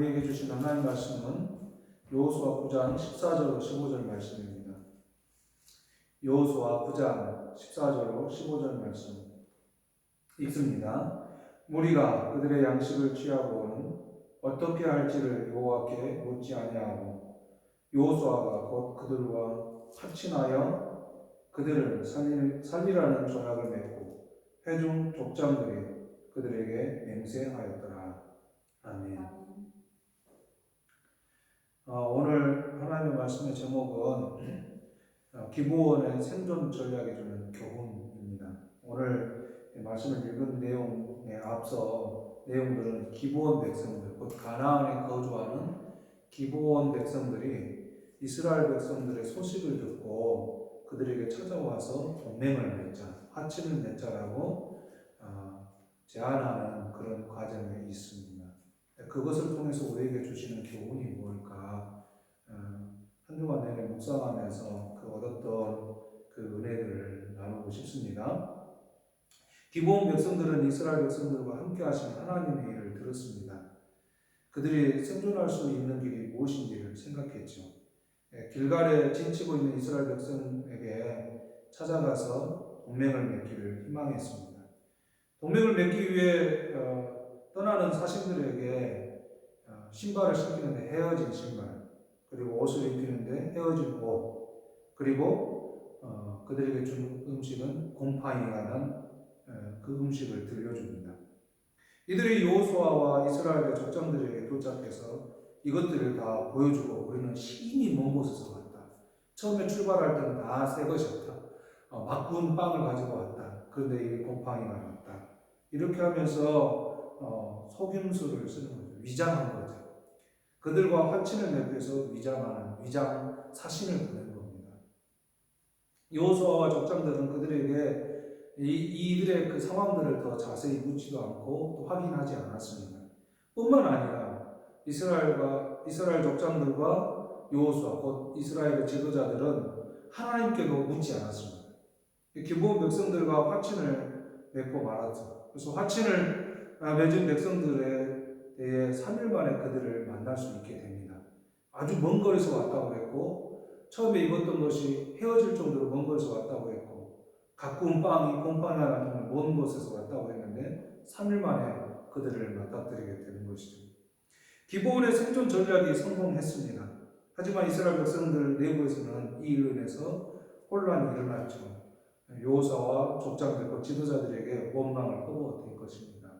우리에게 주신 하나님 말씀은 여호수아 9장 14절로 15절 말씀입니다. 여호수아 9장 14절로 15절 말씀 읽습니다. 무리가 그들의 양식을 취하고는 어떻게 할지를 여호와께 묻지 아니하고 여호수아가 곧 그들과 합친하여 그들을 살리라는 조약을 맺고 회중 족장들이 그들에게 맹세하였더라. 아멘. 오늘 하나님의 말씀의 제목은 기브온의 생존 전략이 주는 교훈입니다. 오늘 말씀을 읽은 내용에 앞서 내용들은 기브온 백성들, 곧 가나안에 거주하는 기브온 백성들이 이스라엘 백성들의 소식을 듣고 그들에게 찾아와서 동맹을 맺자, 화친을 맺자라고 제안하는 그런 과정이 있습니다. 그것을 통해서 우리에게 주시는 교훈이 뭘까? 한 주간 내내 묵상하면서 그 얻었던 그 은혜들을 나누고 싶습니다. 기브온 백성들은 이스라엘 백성들과 함께 하신 하나님의 일을 들었습니다. 그들이 생존할 수 있는 길이 무엇인지를 생각했죠. 길갈에 진치고 있는 이스라엘 백성에게 찾아가서 동맹을 맺기를 희망했습니다. 동맹을 맺기 위해 떠나는 사신들에게 신발을 신기는데 헤어진 신발, 그리고 옷을 입히는데 헤어진 옷, 그리고 그들에게 준 음식은 곰팡이가 난 그 음식을 들려줍니다. 이들이 여호수아와 이스라엘의 족장들에게 도착해서 이것들을 다 보여주고 우리는 신이 먼 곳에서 왔다. 처음에 출발할 때는 다 새 것이었다. 막 구운 빵을 가지고 왔다. 그런데 이 곰팡이가 났다. 이렇게 하면서 속임수를 쓰는 거죠. 위장한 거죠. 그들과 화친을 맺기 위해서 위장하는 위장 사신을 보낸 겁니다. 여호수아와 족장들은 그들에게 이들의 그 상황들을 더 자세히 묻지도 않고 또 확인하지 않았습니다. 뿐만 아니라 이스라엘 족장들과 여호수아 곧 이스라엘의 지도자들은 하나님께도 묻지 않았습니다. 기브온 백성들과 화친을 맺고 말았죠. 그래서 화친을 맺은 백성들에 대해 3일 만에 그들을 만날 수 있게 됩니다. 아주 먼 거리에서 왔다고 했고 처음에 입었던 것이 헤어질 정도로 먼 거리에서 왔다고 했고 가꾸운 빵이 곰팡이가 정말 먼 곳에서 왔다고 했는데 3일 만에 그들을 맞닥뜨리게 되는 것이죠. 기브온의 생존 전략이 성공했습니다. 하지만 이스라엘 백성들 내부에서는 이 일로 인해서 혼란이 일어났죠. 여호수아와 족장들과 지도자들에게 원망을 퍼부었던 것입니다.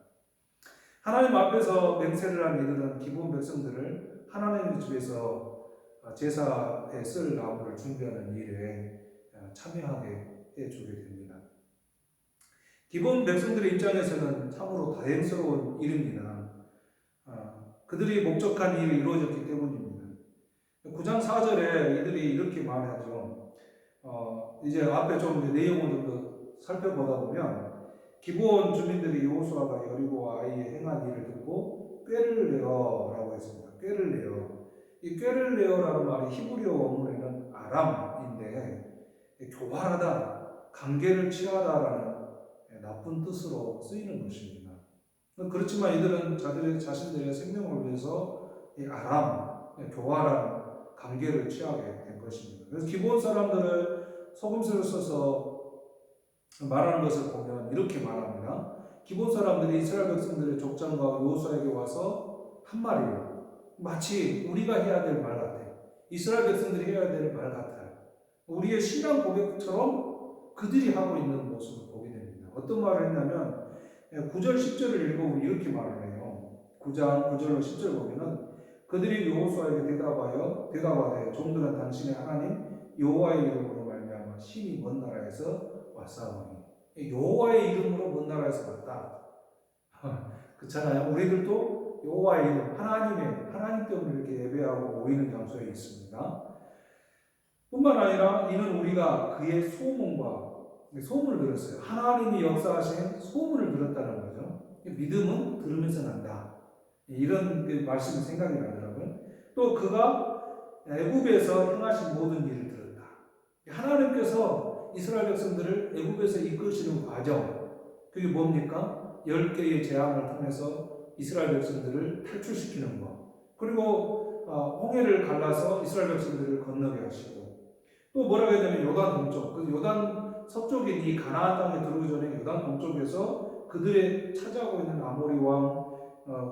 하나님 앞에서 맹세를 한 이들은 기브온 백성들을 하나님의 집에서 제사에 쓸 나무를 준비하는 일에 참여하게 해주게 됩니다. 기브온 백성들의 입장에서는 참으로 다행스러운 일입니다. 그들이 목적한 일이 이루어졌기 때문입니다. 9장 4절에 이들이 이렇게 말하죠. 이제 앞에 좀 내용을 좀 더 살펴보다 보면 기브온 주민들이 여호수아가 여리고와 아이에 행한 일을 듣고 꾀를 내어라고 했습니다. 꾀를 내어. 이 꾀를 내어라는 말이 히브리어 원문에는 아람인데 교활하다, 강계를 취하다라는 나쁜 뜻으로 쓰이는 것입니다. 그렇지만 이들은 자신들의 생명을 위해서 이 아람, 교활한 강계를 취하게 된 것입니다. 그래서 기브온 사람들을 속임수를 써서 말하는 것을 보면 이렇게 말합니다. 기브온 사람들이 이스라엘 백성들의 족장과 여호수아에게 와서 한 말이에요. 마치 우리가 해야 될 말 같아요. 이스라엘 백성들이 해야 될 말 같아요. 우리의 신앙 고백처럼 그들이 하고 있는 모습을 보게 됩니다. 어떤 말을 했냐면 9절 10절을 읽어보면 이렇게 말을 해요. 9장 9절로 10절 보면은 그들이 여호수아에게 대답하되 종들은 당신의 하나님 여호와의 이름으로 말미암아 신이 먼 나라에서 왔사오니. 여호와의 이름으로 먼 나라에서 왔다. 그렇잖아요. 우리들도 여호와의 이름, 하나님 때문에 이렇게 예배하고 모이는 장소에 있습니다. 뿐만 아니라 이는 우리가 그의 소문을 들었어요. 하나님이 역사하신 소문을 들었다는 거죠. 믿음은 들으면서 난다. 이런 말씀이 생각이 나더라고요. 또 그가 애굽에서 행하신 모든 일을 들었다. 하나님께서 이스라엘 백성들을 애굽에서 이끄시는 과정, 그게 뭡니까? 10개의 재앙을 통해서 이스라엘 백성들을 탈출시키는 것. 그리고 홍해를 갈라서 이스라엘 백성들을 건너게 하시고, 또 뭐라고 해야 되면 요단 동쪽, 그 요단 서쪽인 이 가나안 땅에 들어오기 전에 요단 동쪽에서 그들의 차지하고 있는 아모리 왕,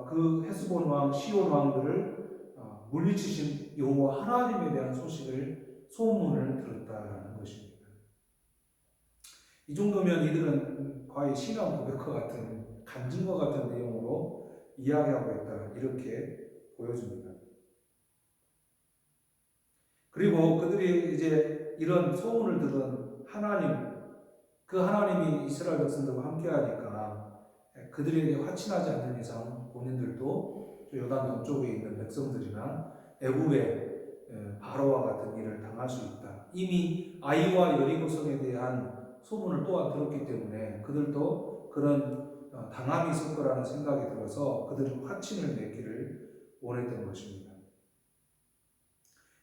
그 헤스본 왕, 시온 왕들을 물리치신 여호와 하나님에 대한 소문을 들었다라는 것입니다. 이 정도면 이들은 거의 신앙 고백과 같은, 간증과 같은 내용으로 이야기하고 있다, 이렇게 보여줍니다. 그리고 그들이 이제 이런 소문을 들은 하나님, 그 하나님이 이스라엘 백성들과 함께 하니까 그들에게 화친하지 않는 이상 본인들도 요단 동쪽에 있는 백성들이나 애굽의 바로와 같은 일을 당할 수 있다. 이미 아이와 여리고성에 대한 소문을 또한 들었기 때문에 그들도 그런 당함이 있을 거라는 생각이 들어서 그들은 화친을 맺기를 원했던 것입니다.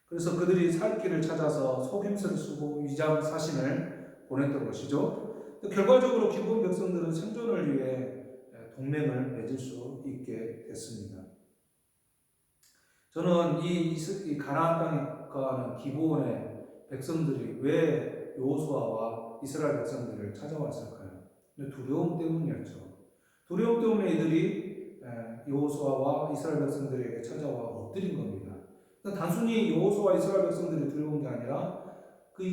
그래서 그들이 살 길을 찾아서 속임수를 쓰고 위장 사신을 보냈던 것이죠. 결과적으로 기본 백성들은 생존을 위해 동맹을 맺을 수 있게 됐습니다. 저는 이 가나안 땅에 가는 기브온의 백성들이 왜 여호수아와 이스라엘 백성들을 찾아왔을까요? 두려움 때문이었죠. 두려움 때문에 이들이 여호수아와 이스라엘 백성들에게 찾아와 엎드린 겁니다. 단순히 여호수아와 이스라엘 백성들이 두려운 게 아니라 그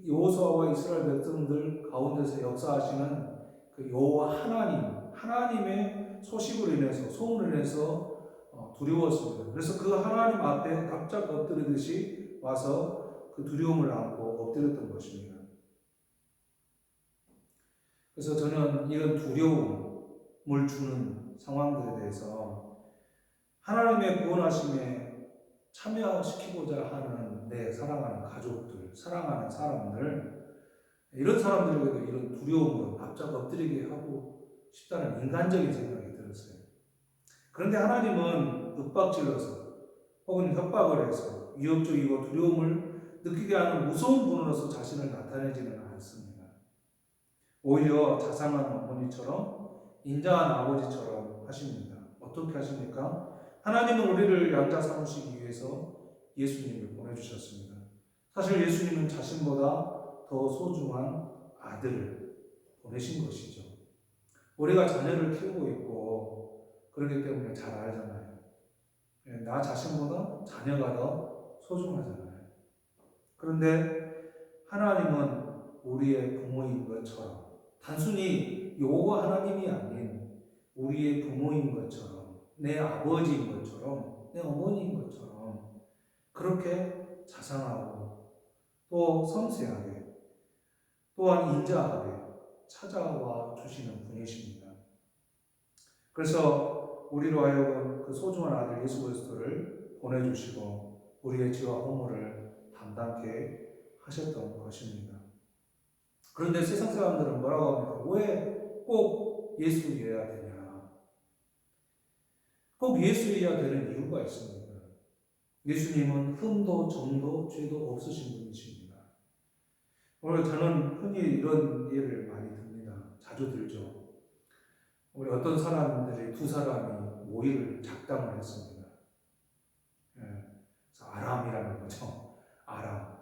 여호수아와 이스라엘 백성들 가운데서 역사하시는 그 여호와 하나님의 소식으로 인해서, 소문으로 인해서 두려웠습니다. 그래서 그 하나님 앞에 납작 엎드리듯이 와서 그 두려움을 안고 엎드렸던 것입니다. 그래서 저는 이런 두려움을 주는 상황들에 대해서 하나님의 구원하심에 참여시키고자 하는 내 사랑하는 가족들, 사랑하는 사람들, 이런 사람들에게도 이런 두려움으로 납작 엎드리게 하고 싶다는 인간적인 생각이 들었어요. 그런데 하나님은 윽박질러서 혹은 협박을 해서 위협적이고 두려움을 느끼게 하는 무서운 분으로서 자신을 나타내지는 않습니다. 오히려 자상한 어머니처럼 인자한 아버지처럼 하십니다. 어떻게 하십니까? 하나님은 우리를 양자 삼으시기 위해서 예수님을 보내주셨습니다. 사실 예수님은 자신보다 더 소중한 아들을 보내신 것이죠. 우리가 자녀를 키우고 있고 그렇기 때문에 잘 알잖아요. 나 자신보다 자녀가 더 소중하잖아요. 그런데 하나님은 우리의 부모인 것처럼, 단순히 여호와 하나님이 아닌 우리의 부모인 것처럼, 내 아버지인 것처럼, 내 어머니인 것처럼 그렇게 자상하고 또 섬세하게 또한 인자하게 찾아와 주시는 분이십니다. 그래서 우리로 하여금 그 소중한 아들 예수 그리스도를 보내주시고 우리의 죄와 허물을 담당케 하셨던 것입니다. 그런데 세상 사람들은 뭐라고 합니까? 왜 꼭 예수여야 되냐? 꼭 예수여야 되는 이유가 있습니다. 예수님은 흠도 점도 죄도 없으신 분이십니다. 오늘 저는 흔히 이런 예를 많이 듭니다. 자주 들죠. 우리 어떤 사람들이 두 사람이 모의를 작당을 했습니다. 그래서 아람이라는 거죠. 아람.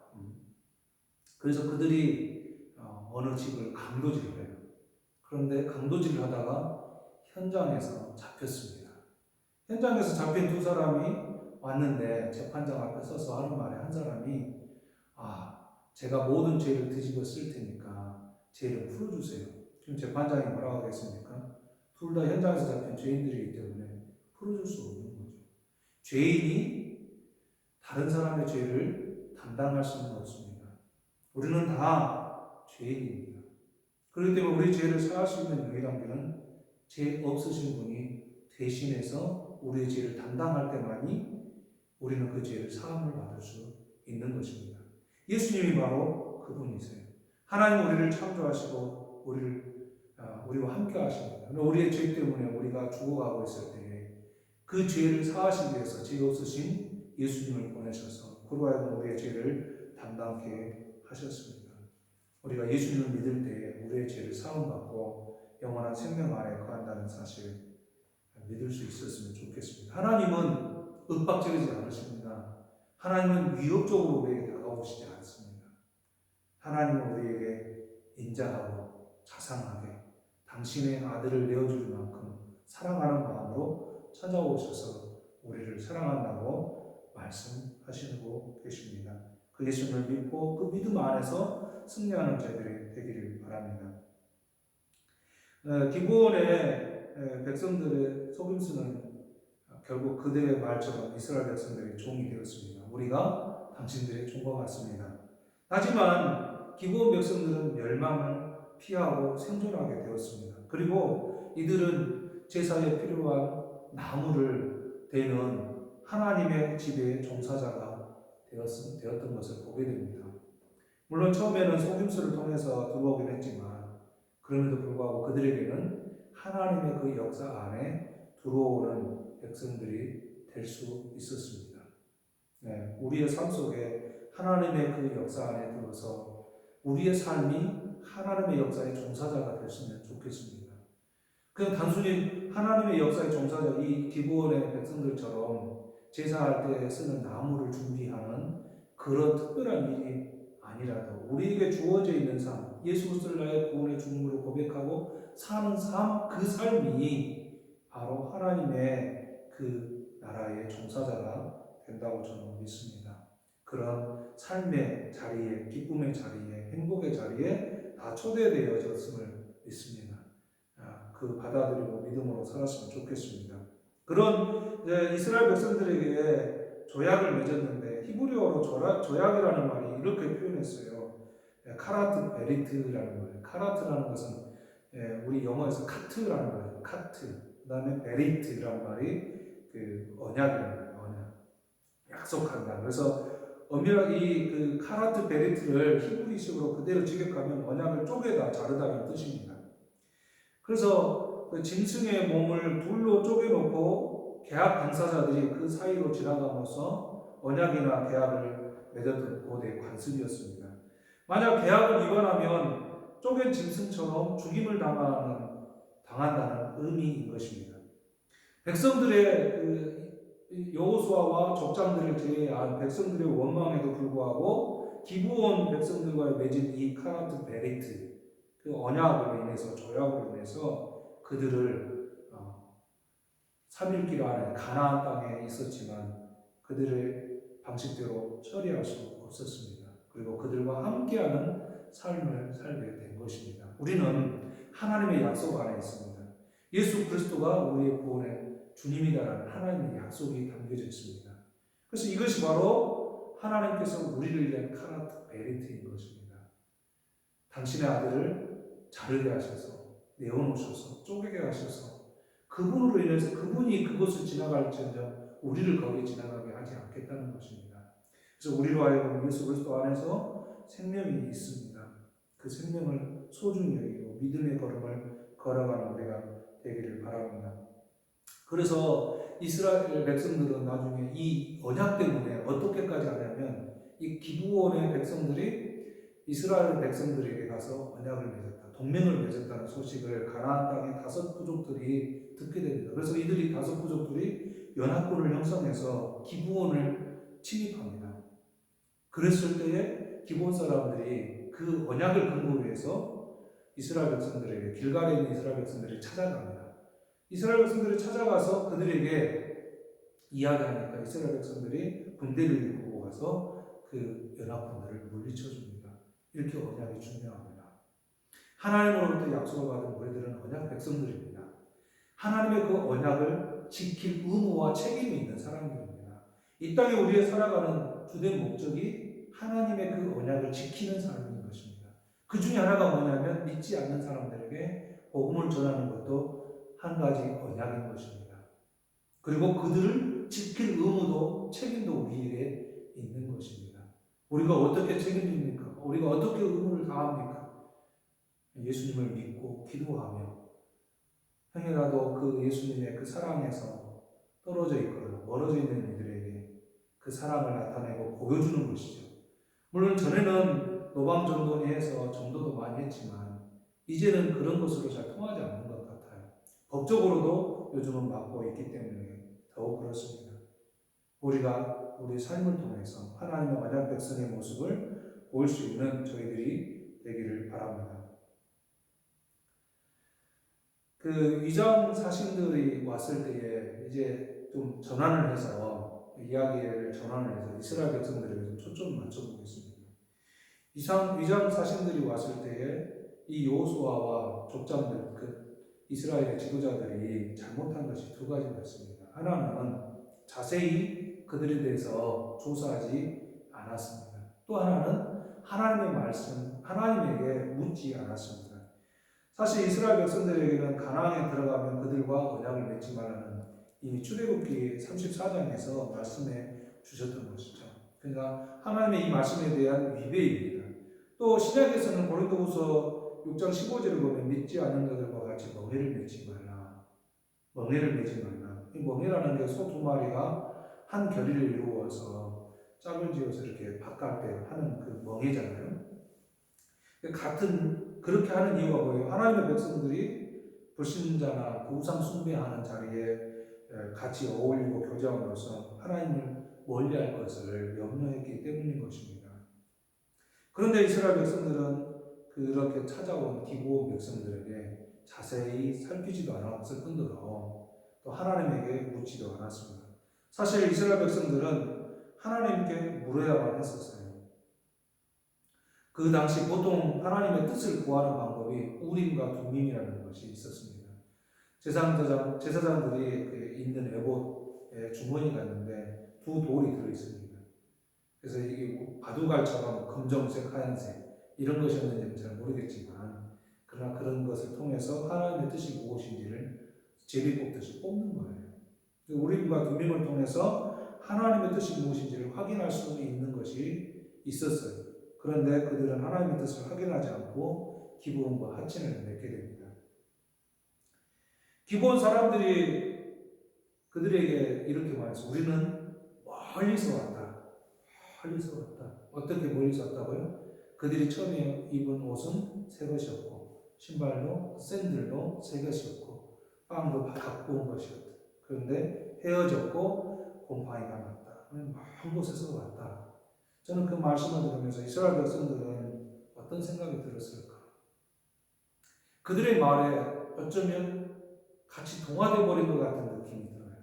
그래서 그들이 어느 집을 강도질을 해요. 그런데 강도질을 하다가 현장에서 잡혔습니다. 현장에서 잡힌 두 사람이 왔는데 재판장 앞에 서서 하는 말에 한 사람이 제가 모든 죄를 뒤집어 쓸 테니까 죄를 풀어주세요. 지금 재판장이 뭐라고 하겠습니까? 둘 다 현장에서 잡힌 죄인들이기 때문에 풀어줄 수 없는 거죠. 죄인이 다른 사람의 죄를 담당할 수는 없습니다. 우리는 다 죄인입니다. 그렇기 때문에 우리 죄를 사할 수 있는 유일한 분은 죄 없으신 분이 대신해서 우리의 죄를 담당할 때만이 우리는 그 죄를 사함을 받을 수 있는 것입니다. 예수님이 바로 그분이세요. 하나님 우리를 창조하시고 우리와 함께 하십니다. 우리의 죄 때문에 우리가 죽어가고 있을 때에 그 죄를 사하시기 위해서 죄 없으신 예수님을 보내셔서 그로 하여금 우리의 죄를 담당케 하셨습니다. 우리가 예수님을 믿을 때에 우리의 죄를 사함받고 영원한 생명 안에 거한다는 사실 믿을 수 있었으면 좋겠습니다. 하나님은 윽박지르지 않으십니다. 하나님은 위협적으로 우리에게 다가오시지 않습니다. 하나님은 우리에게 인자하고 자상하게 당신의 아들을 내어줄 만큼 사랑하는 마음으로 찾아오셔서 우리를 사랑한다고 말씀하시고 계십니다. 그 예수님을 믿고 그 믿음 안에서 승리하는 저희들이 되기를 바랍니다. 기브온의 백성들의 속임수는 결국 그들의 말처럼 이스라엘 백성들의 종이 되었습니다. 우리가 당신들의 종과 같습니다. 하지만 기브온 백성들은 멸망을 피하고 생존하게 되었습니다. 그리고 이들은 제사에 필요한 나무를 대는 하나님의 집의 종사자가 되었던 것을 보게 됩니다. 물론 처음에는 속임수를 통해서 들어오긴 했지만 그럼에도 불구하고 그들에게는 하나님의 그 역사 안에 들어오는 백성들이 될 수 있었습니다. 네, 우리의 삶 속에 하나님의 그 역사 안에 들어서 우리의 삶이 하나님의 역사의 종사자가 됐으면 좋겠습니다. 그냥 단순히 하나님의 역사의 종사자, 이 기브온의 백성들처럼 제사할 때 쓰는 나무를 준비하는 그런 특별한 일이 아니라도 우리에게 주어져 있는 삶, 예수 그리스도를 나의 구원의 주님으로 고백하고 사는 삶, 그 삶이 바로 하나님의 그 나라의 종사자가 된다고 저는 믿습니다. 그런 삶의 자리에, 기쁨의 자리에, 행복의 자리에 다 초대되어졌음을 믿습니다. 그 받아들이고 믿음으로 살았으면 좋겠습니다. 그런 이스라엘 백성들에게 조약을 맺었는데 히브리어로 조약이라는 말이 이렇게 표현했어요. 카라트 베리트라는 말이에요. 카라트라는 것은 우리 영어에서 카트라는 말이에요. 카트. 그 다음에 베리트라는 말이 그 언약이라는 거예요. 언약. 약속한다. 그래서 엄밀하게 그 카라트 베리트를 히브리식으로 그대로 직역하면 언약을 쪼개다, 자르다는 뜻입니다. 그래서 그 짐승의 몸을 둘로 쪼개놓고 계약 당사자들이 그 사이로 지나감으로써 언약이나 계약을 맺었던 고대 관습이었습니다. 만약 계약을 위반하면 쪼갠 짐승처럼 죽임을 당한다는 의미인 것입니다. 백성들의 그 여호수아와 족장들을 제외한 백성들의 원망에도 불구하고 기브온 백성들과 맺은 이 카라트 베리트, 그 언약으로 인해서, 조약으로 인해서 그들을 3일길 안에 가나안 땅에 있었지만 그들의 방식대로 처리할 수 없었습니다. 그리고 그들과 함께하는 삶을 살게 된 것입니다. 우리는 하나님의 약속 안에 있습니다. 예수 그리스도가 우리의 구원의 주님이다라는 하나님의 약속이 담겨져 있습니다. 그래서 이것이 바로 하나님께서 우리를 위한 카라트 베리트인 것입니다. 당신의 아들을 자르게 하셔서, 내어놓으셔서, 쪼개게 하셔서 그분으로 인해서 그분이 그것을 지나갈지언정 우리를 거기에 지나가게 하지 않겠다는 것입니다. 그래서 우리로 하여금 예수 그리스도 안에서 생명이 있습니다. 그 생명을 소중히 여기고 믿음의 걸음을 걸어가는 우리가 되기를 바랍니다. 그래서 이스라엘 백성들은 나중에 이 언약 때문에 어떻게까지 하냐면 이 기브온의 백성들이 이스라엘 백성들에게 가서 언약을 맺었다, 동맹을 맺었다는 소식을 가나안 땅의 5 부족들이 듣게 됩니다. 그래서 이들이 5 부족들이 연합군을 형성해서 기브온을 침입합니다. 그랬을 때에 기브온 사람들이 그 언약을 근거로 해서 이스라엘 백성들에게, 길갈에 있는 이스라엘 백성들이 찾아갑니다. 이스라엘 백성들이 찾아가서 그들에게 이야기하니까 이스라엘 백성들이 군대를 이끌고 가서 그 연합군들을 물리쳐줍니다. 이렇게 언약이 중요합니다. 하나님으로부터 약속을 받은 우리들은 언약 백성들입니다. 하나님의 그 언약을 지킬 의무와 책임이 있는 사람들입니다. 이 땅에 우리가 살아가는 주된 목적이 하나님의 그 언약을 지키는 삶인 것입니다. 그 중에 하나가 뭐냐면 믿지 않는 사람들에게 복음을 전하는 것도 한 가지 언약인 것입니다. 그리고 그들을 지킬 의무도 책임도 우리에게 있는 것입니다. 우리가 어떻게 책임집니까? 우리가 어떻게 의무를 다합니까? 예수님을 믿고 기도하며 행여라도 그 예수님의 그 사랑에서 떨어져 있거나 멀어져 있는 이들에게 그 사랑을 나타내고 보여주는 것이죠. 물론 전에는 노방전도니해서 전도도 많이 했지만 이제는 그런 것으로 잘 통하지 않는 것 같아요. 법적으로도 요즘은 막고 있기 때문에 더욱 그렇습니다. 우리가 우리 삶을 통해서 하나님의 언약 백성의 모습을 볼 수 있는 저희들이 되기를 바랍니다. 그 위장 사신들이 왔을 때에 이제 좀 전환을 해서 이야기를 전환을 해서 이스라엘 백성들에게 좀 초점을 맞춰보겠습니다. 위장 사신들이 왔을 때에 이 여호수아와 족장들, 그 이스라엘의 지도자들이 잘못한 것이 두 가지가 있습니다. 하나는 자세히 그들에 대해서 조사하지 않았습니다. 또 하나는 하나님의 말씀, 하나님에게 묻지 않았습니다. 사실 이스라엘 백성들에게는 가나안에 들어가면 그들과 언약을 맺지 말라는 이미 출애굽기 34장에서 말씀해 주셨던 것이죠. 그러니까 하나님의 이 말씀에 대한 위배입니다. 또 신약에서는 고린도후서 6장 15절을 보면 믿지 않는 자들과 같이 멍에를 맺지 말라. 멍에를 매지 말라. 이 멍에라는 게 소 두 마리가 한 결의를 이루어서 짝을 지어서 이렇게 바깥 때 하는 그 멍에잖아요. 같은 그렇게 하는 이유가 뭐예요? 하나님의 백성들이 불신자나 그 우상 숭배하는 자리에 같이 어울리고 교제함으로써 하나님을 멀리할 것을 염려했기 때문인 것입니다. 그런데 이스라엘 백성들은 그렇게 찾아온 기브온 백성들에게 자세히 살피지도 않았을 뿐더러 또 하나님에게 묻지도 않았습니다. 사실 이스라엘 백성들은 하나님께 물어야만 했었어요. 그 당시 보통 하나님의 뜻을 구하는 방법이 우림과 둠밈이라는 것이 있었습니다. 제사장들이 있는 에봇에 주머니가 있는데 두 돌이 들어있습니다. 그래서 이게 바둑알처럼 검정색, 하얀색 이런 것이었는지는 잘 모르겠지만 그러나 그런 것을 통해서 하나님의 뜻이 무엇인지를 제비 뽑듯이 뽑는 거예요. 우림과 둠밈을 통해서 하나님의 뜻이 무엇인지를 확인할 수 있는 것이 있었어요. 그런데 그들은 하나님의 뜻을 확인하지 않고 기브온과 하친을 맺게 됩니다. 기브온 사람들이 그들에게 이렇게 말했어. 우리는 멀리서 왔다. 멀리서 왔다. 어떻게 멀리서 왔다고요? 그들이 처음에 입은 옷은 새 것이었고 신발도 샌들도 새 것이었고 빵도 갖고 온 것이었다. 그런데 헤어졌고 곰팡이가 났다. 먼 곳에서 왔다. 저는 그 말씀을 들으면서 이스라엘 백성들은 어떤 생각이 들었을까? 그들의 말에 어쩌면 같이 동화되어 버린 것 같은 느낌이 들어요.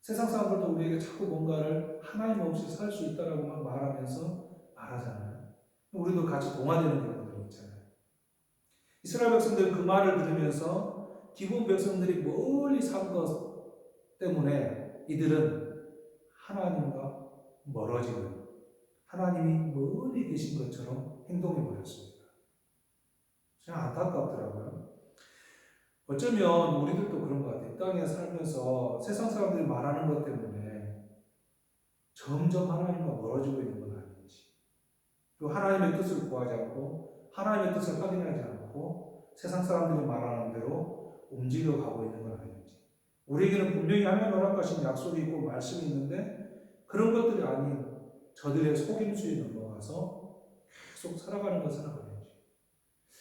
세상 사람들도 우리에게 자꾸 뭔가를 하나님 없이 살 수 있다라고 막 말하면서 말하잖아요. 우리도 같이 동화되는 경우들이 있잖아요. 이스라엘 백성들은 그 말을 들으면서 기브온 백성들이 멀리 산 것 때문에 이들은 하나님과 멀어지는 하나님이 멀리 계신 것처럼 행동해 버렸습니다. 참 안타깝더라고요. 어쩌면 우리들도 그런 것 같아요. 이 땅에 살면서 세상 사람들이 말하는 것 때문에 점점 하나님과 멀어지고 있는 건 아닌지, 또 하나님의 뜻을 구하지 않고 하나님의 뜻을 확인하지 않고 세상 사람들이 말하는 대로 움직여가고 있는 건 아닌지, 우리에게는 분명히 하나님 허락하신 약속이 있고 말씀이 있는데 그런 것들이 아닌 저들의 속임수에 넘어가서 계속 살아가는 것은 아닌지,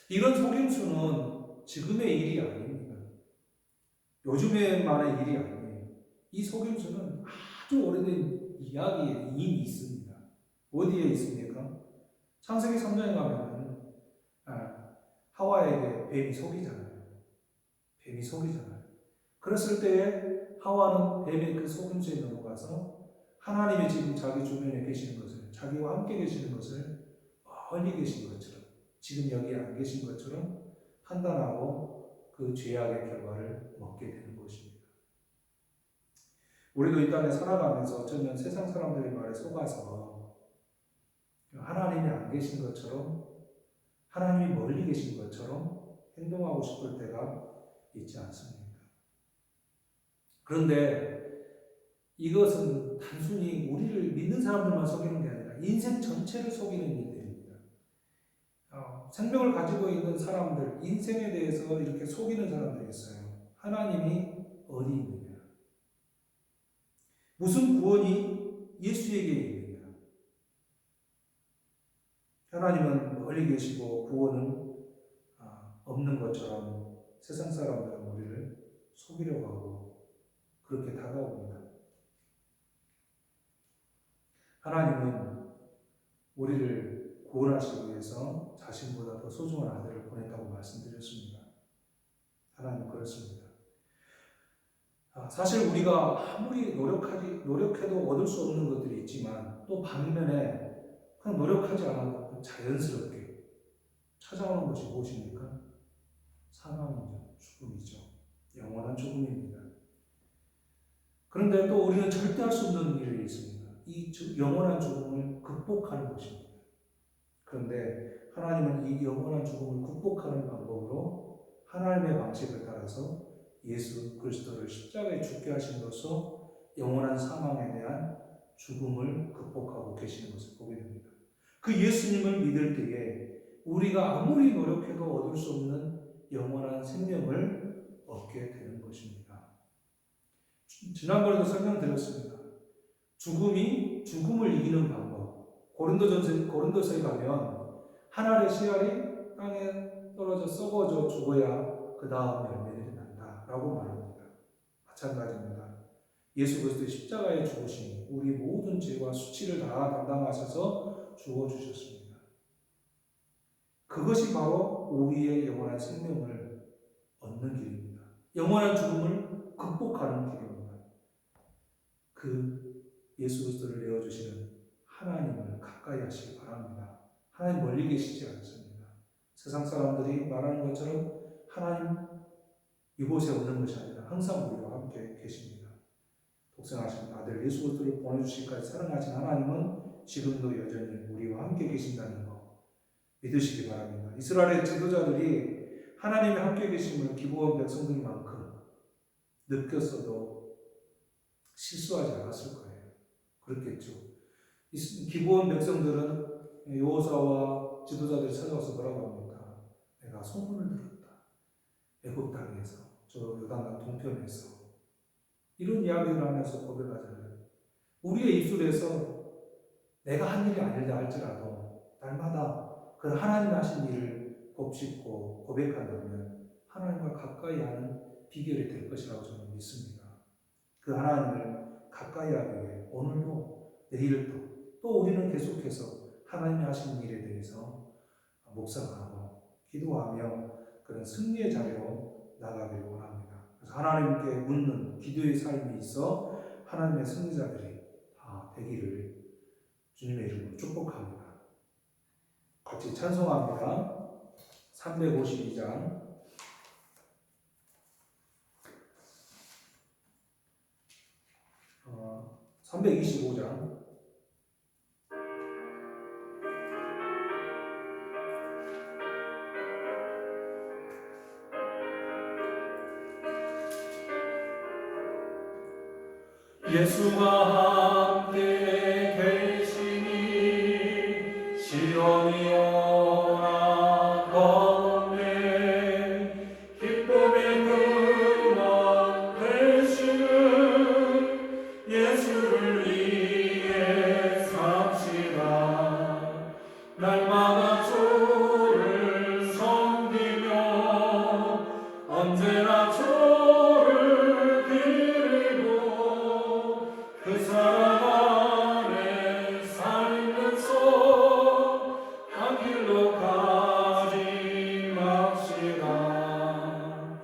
이런 속임수는 지금의 일이 아닙니다. 요즘에만의 일이 아니에요. 이 속임수는 아주 오래된 이야기에 이미 있습니다. 어디에 있습니까? 창세기 3장에 가면은 하와에게 뱀이 속이잖아요. 뱀이 속이잖아요. 그랬을 때에 하와는 뱀의 그 속임수에 넘어가서 하나님의 지금 자기 주변에 계시는 것을, 자기와 함께 계시는 것을 멀리 계신 것처럼, 지금 여기 안 계신 것처럼 판단하고 그 죄악의 결과를 먹게 되는 것입니다. 우리도 이 땅에 살아가면서 어쩌면 세상 사람들의 말에 속아서 하나님이 안 계신 것처럼, 하나님이 멀리 계신 것처럼 행동하고 싶을 때가 있지 않습니까? 그런데 이것은 단순히 우리를 믿는 사람들만 속이는 게 아니라 인생 전체를 속이는 일들입니다. 생명을 가지고 있는 사람들, 인생에 대해서 이렇게 속이는 사람들이 있어요. 하나님이 어디 있느냐? 무슨 구원이 예수에게 있느냐? 하나님은 멀리 계시고 구원은 없는 것처럼 세상 사람들은 우리를 속이려고 하고 그렇게 다가옵니다. 하나님은 우리를 구원하시기 위해서 자신보다 더 소중한 아들을 보냈다고 말씀드렸습니다. 하나님 그렇습니다. 사실 우리가 아무리 노력해도 얻을 수 없는 것들이 있지만 또 반면에 그냥 노력하지 않아도 자연스럽게 찾아오는 것이 무엇입니까? 사망이죠. 죽음이죠. 영원한 죽음입니다. 그런데 또 우리는 절대 할 수 없는 일이 있습니다. 이 영원한 죽음을 극복하는 것입니다. 그런데 하나님은 이 영원한 죽음을 극복하는 방법으로 하나님의 방식을 따라서 예수 그리스도를 십자가에 죽게 하심으로써 영원한 사망에 대한 죽음을 극복하고 계시는 것을 보게 됩니다. 그 예수님을 믿을 때에 우리가 아무리 노력해도 얻을 수 없는 영원한 생명을 얻게 되는 것입니다. 지난번에도 설명드렸습니다. 죽음을 이기는 방법. 고린도서에 가면 한 알의 씨알이 땅에 떨어져 썩어져 죽어야 그 다음 열매들이 난다라고 말합니다. 마찬가지입니다. 예수 그리스도의 십자가의 죽으심이 우리 모든 죄와 수치를 다 담당하셔서 죽어주셨습니다. 그것이 바로 우리의 영원한 생명을 얻는 길입니다. 영원한 죽음을 극복하는 길입니다. 그 예수 그리스도를 내어주시는 하나님을 가까이 하시기 바랍니다. 하나님 멀리 계시지 않습니다. 세상 사람들이 말하는 것처럼 하나님 이곳에 없는 것이 아니라 항상 우리와 함께 계십니다. 독생하신 아들 예수 그리스도를 보내주시기까지 사랑하신 하나님은 지금도 여전히 우리와 함께 계신다는 것 믿으시기 바랍니다. 이스라엘의 지도자들이 하나님이 함께 계심을 기브온 백성들만큼 느꼈어도 실수하지 않았을 거예요. 그렇겠죠. 기브온 백성들은 여호수아와 지도자들이 찾아와서 뭐라고 합니까? 내가 소문을 들었다. 애굽 땅에서, 저 요단강 동편에서 이런 이야기를 하면서 고백하잖아요. 우리의 입술에서 내가 한 일이 아니라 할지라도 날마다 그 하나님 하신 일을 곱씹고 고백한다면 하나님과 가까이 하는 비결이 될 것이라고 저는 믿습니다. 그 하나님을 가까이 하기 위해 오늘도 내일도 또 우리는 계속해서 하나님이 하신 일에 대해서 묵상하고 기도하며 그런 승리의 자리로 나가기를 원합니다. 그래서 하나님께 묻는 기도의 삶이 있어 하나님의 승리자들이 다 되기를 주님의 이름으로 축복합니다. 같이 찬송합니다. 352장 325장 예수와 함께